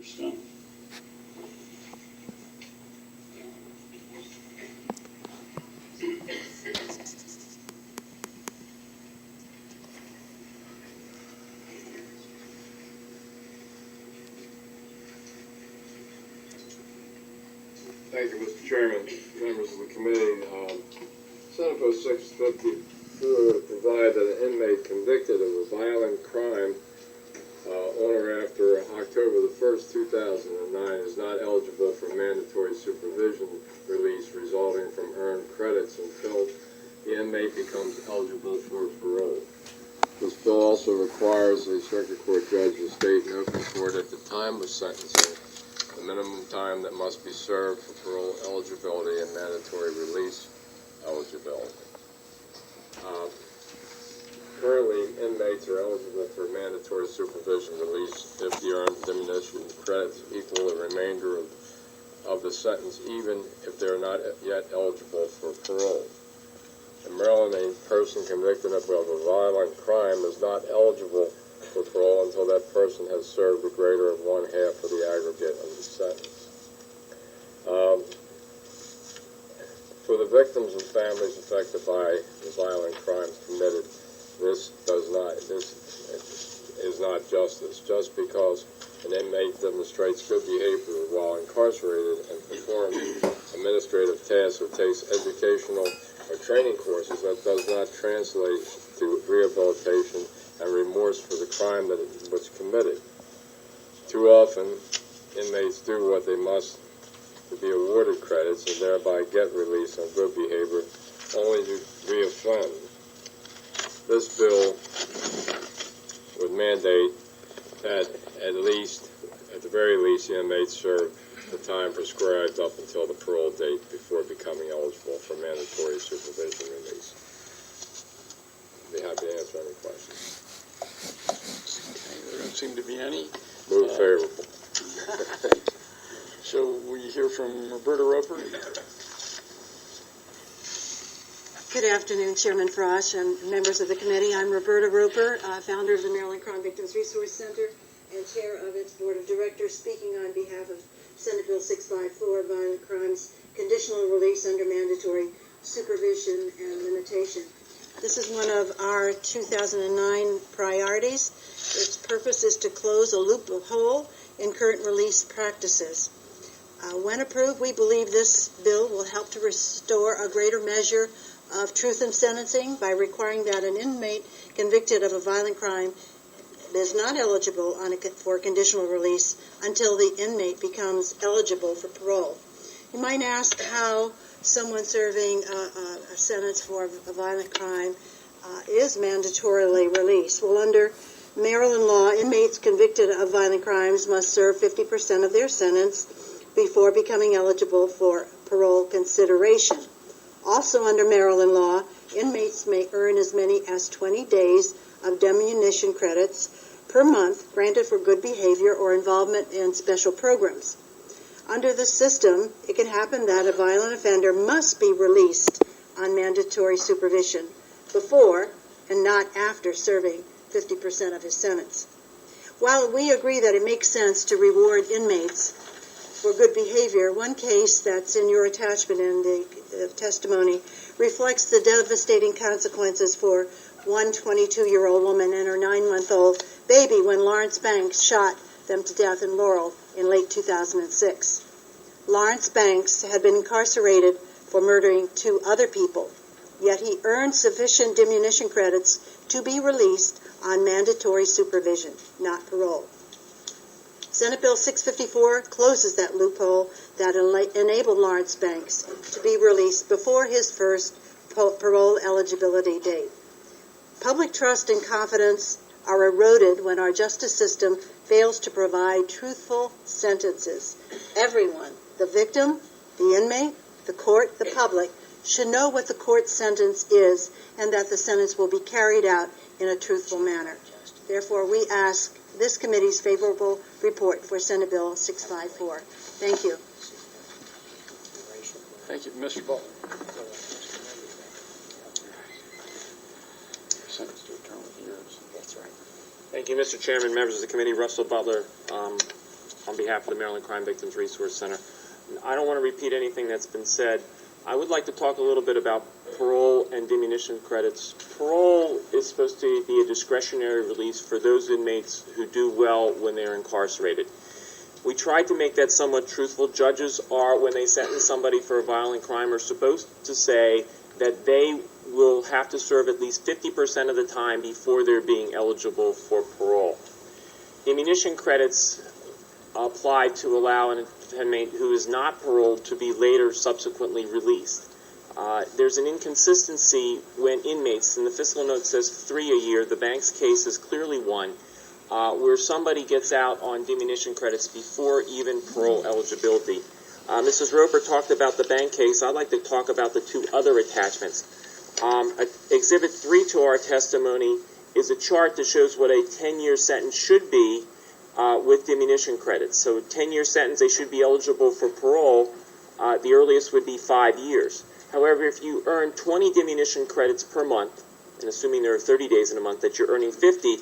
Understand. Thank you, Mr. Chairman, members of the committee. Senate Bill 652 would provide that an inmate convicted of a violent crime on or after October the 1st, 2009 is not eligible for mandatory supervision release resulting from earned credits until the inmate becomes eligible for parole. This bill also requires the circuit court judge to state in open court at the time of sentencing the minimum time that must be served for parole eligibility and mandatory release eligibility. Currently, inmates are eligible for mandatory supervision release if the earned diminution credits equal the remainder of the sentence, even if they are not yet eligible for parole. In Maryland, a person convicted of a violent crime is not eligible for parole until that person has served the greater of 1/2 of the aggregate of the sentence. For the victims and families affected by the violent crimes committed, this is not justice. Just because an inmate demonstrates good behavior while incarcerated and performs administrative tasks or takes educational or training courses, that does not translate to rehabilitation and remorse for the crime that was committed. Too often, inmates do what they must to be awarded credits and thereby get release on good behavior, only to reoffend. This bill would mandate that at the very least, the inmates serve the time prescribed up until the parole date before becoming eligible for mandatory supervision release. I'd be happy to answer any questions. There don't seem to be any. Move favorable. So we hear from Roberta Roper. Good afternoon, Chairman Frosch and members of the committee. I'm Roberta Roper, founder of the Maryland Crime Victims Resource Center and chair of its board of directors, speaking on behalf of Senate Bill 654, Violent Crimes, Conditional Release Under Mandatory Supervision and Limitation. This is one of our 2009 priorities. Its purpose is to close a loophole in current release practices. When approved, we believe this bill will help to restore a greater measure of truth in sentencing by requiring that an inmate convicted of a violent crime is not eligible for conditional release until the inmate becomes eligible for parole. You might ask how someone serving a sentence for a violent crime is mandatorily released. Well, under Maryland law, inmates convicted of violent crimes must serve 50% of their sentence before becoming eligible for parole consideration. Also under Maryland law, inmates may earn as many as 20 days of diminution credits per month granted for good behavior or involvement in special programs. Under the system, it can happen that a violent offender must be released on mandatory supervision before and not after serving 50% of his sentence. While we agree that it makes sense to reward inmates for good behavior, one case that's in your attachment in the testimony reflects the devastating consequences for one 22-year-old woman and her 9-month-old baby when Lawrence Banks shot them to death in Laurel in late 2006. Lawrence Banks had been incarcerated for murdering 2 other people, yet he earned sufficient diminution credits to be released on mandatory supervision, not parole. Senate Bill 654 closes that loophole that enabled Lawrence Banks to be released before his first parole eligibility date. Public trust and confidence are eroded when our justice system fails to provide truthful sentences. Everyone, the victim, the inmate, the court, the public, should know what the court sentence is and that the sentence will be carried out in a truthful manner. Therefore, we ask this committee's favorable report for Senate Bill 654. Thank you. Thank you, Mr. Ball. Sentenced to a term of years. That's right. Thank you, Mr. Chairman, members of the committee. Russell Butler, on behalf behalf of the Maryland Crime Victims Resource Center. I don't want to repeat anything that's been said. I would like to talk a little bit about parole and diminution credits. Parole is supposed to be a discretionary release for those inmates who do well when they're incarcerated. We tried to make that somewhat truthful. Judges are, when they sentence somebody for a violent crime, are supposed to say that they will have to serve at least 50% of the time before they're being eligible for parole. Diminution credits apply to allow an inmate who is not paroled to be later subsequently released. There's an inconsistency when inmates, and the fiscal note says 3 a year, the bank's case is clearly one, where somebody gets out on diminution credits before even parole eligibility. Mrs. Roper talked about the bank case. I'd like to talk about the two other attachments. Exhibit 3 to our testimony is a chart that shows what a 10-year sentence should be with diminution credits. So 10-year sentence, they should be eligible for parole. The earliest would be 5 years. However, if you earn 20 diminution credits per month, and assuming there are 30 days in a month that you're earning 50,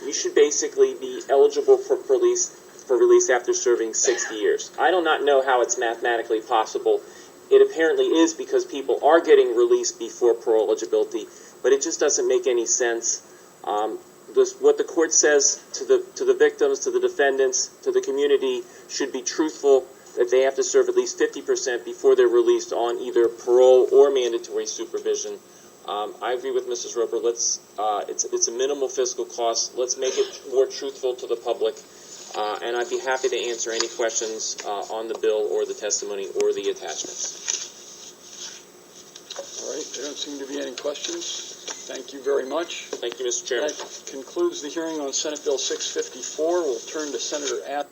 you should basically be eligible for release after serving 60 years. I do not know how it's mathematically possible. It apparently is because people are getting released before parole eligibility, but it just doesn't make any sense. What the court says to the victims, to the defendants, to the community should be truthful, that they have to serve at least 50% before they're released on either parole or mandatory supervision. I agree with Mrs. Roper. It's a minimal fiscal cost. Let's make it more truthful to the public. And I'd be happy to answer any questions on the bill or the testimony or the attachments. All right, there don't seem to be any questions. Thank you very much. Thank you, Mr. Chairman. That concludes the hearing on Senate Bill 654. We'll turn to Senator Atkins.